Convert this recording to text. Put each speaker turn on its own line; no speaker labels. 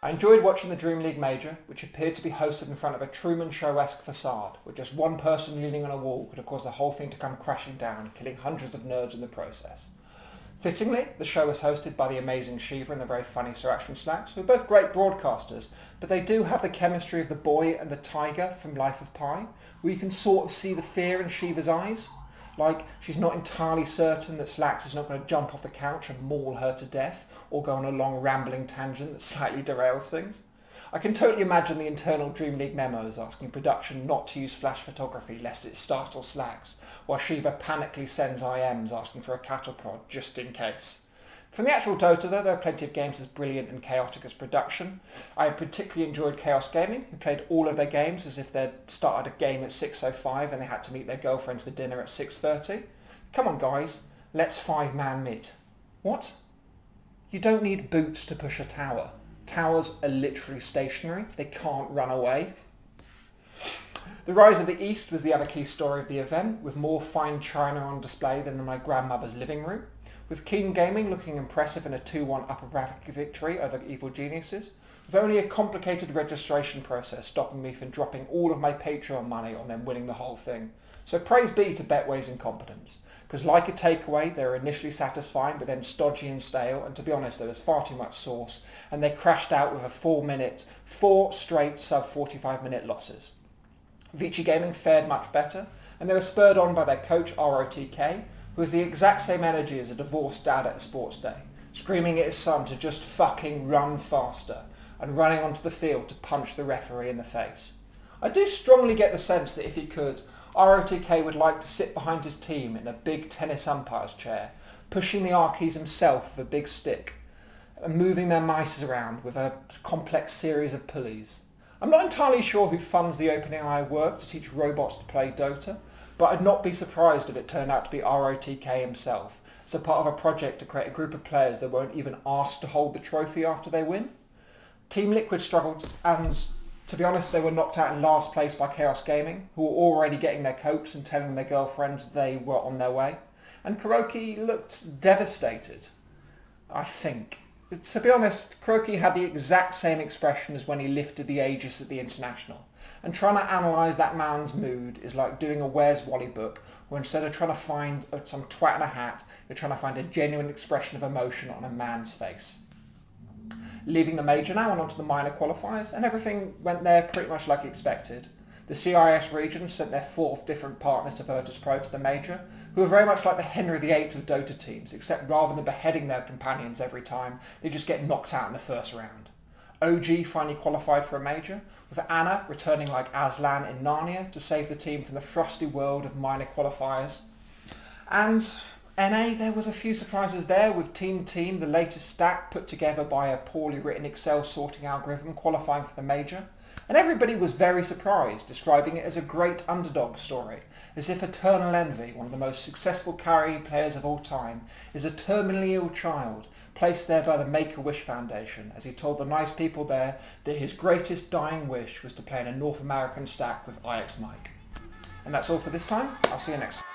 I enjoyed watching the DreamLeague Major, which appeared to be hosted in front of a Truman Show-esque facade, with just one person leaning on a wall could have caused the whole thing to come crashing down, killing hundreds of nerds in the process. Fittingly, the show was hosted by the amazing Shiva and the very funny Sir Action Slacks, who are both great broadcasters, but they do have the chemistry of the boy and the tiger from Life of Pi, where you can sort of see the fear in Shiva's eyes. Like, she's not entirely certain that Slacks is not going to jump off the couch and maul her to death, or go on a long rambling tangent that slightly derails things. I can totally imagine the internal DreamLeague memos asking production not to use flash photography lest it startle Slacks, while Shiva panically sends IMs asking for a cattle prod just in case. From the actual Dota though, there are plenty of games as brilliant and chaotic as production. I particularly enjoyed Chaos Gaming, who played all of their games as if they'd started a game at 6:05 and they had to meet their girlfriends for dinner at 6:30. Come on guys, let's 5-man mid. What? You don't need boots to push a tower. Towers are literally stationary, they can't run away. The Rise of the East was the other key story of the event, with more fine china on display than in my grandmother's living room, with Keen Gaming looking impressive in a 2-1 upper bracket victory over Evil Geniuses, with only a complicated registration process stopping me from dropping all of my Patreon money on them winning the whole thing. So praise be to Betway's incompetence, because like a takeaway, they were initially satisfying but then stodgy and stale, and to be honest there was far too much sauce, and they crashed out with a 4 straight sub 45 minute losses. Vici Gaming fared much better, and they were spurred on by their coach ROTK, who has the exact same energy as a divorced dad at a sports day, screaming at his son to just fucking run faster, and running onto the field to punch the referee in the face. I do strongly get the sense that if he could, ROTK would like to sit behind his team in a big tennis umpire's chair, pushing the Arkeys himself with a big stick, and moving their mice around with a complex series of pulleys. I'm not entirely sure who funds the OpenAI work to teach robots to play Dota, but I'd not be surprised if it turned out to be ROTK himself, as a part of a project to create a group of players that won't even ask to hold the trophy after they win. Team Liquid struggled, and to be honest they were knocked out in last place by Chaos Gaming, who were already getting their coats and telling their girlfriends they were on their way. And Kuroki looked devastated, I think. To be honest, Kuroki had the exact same expression as when he lifted the Aegis at the International. And trying to analyse that man's mood is like doing a Where's Wally book, where instead of trying to find some twat in a hat, you're trying to find a genuine expression of emotion on a man's face. Leaving the major now and onto the minor qualifiers, and everything went there pretty much like expected. The CIS region sent their 4th different partner to Virtus.pro to the major, who are very much like the Henry VIII of Dota teams, except rather than beheading their companions every time, they just get knocked out in the first round. OG finally qualified for a major, with Anna returning like Aslan in Narnia to save the team from the frosty world of minor qualifiers. And NA, there was a few surprises there, with Team Team, the latest stack put together by a poorly written Excel sorting algorithm, qualifying for the major. And everybody was very surprised, describing it as a great underdog story, as if Eternal Envy, one of the most successful carry players of all time, is a terminally ill child, placed there by the Make-A-Wish Foundation, as he told the nice people there that his greatest dying wish was to play in a North American stack with IX Mike. And that's all for this time. I'll see you next time.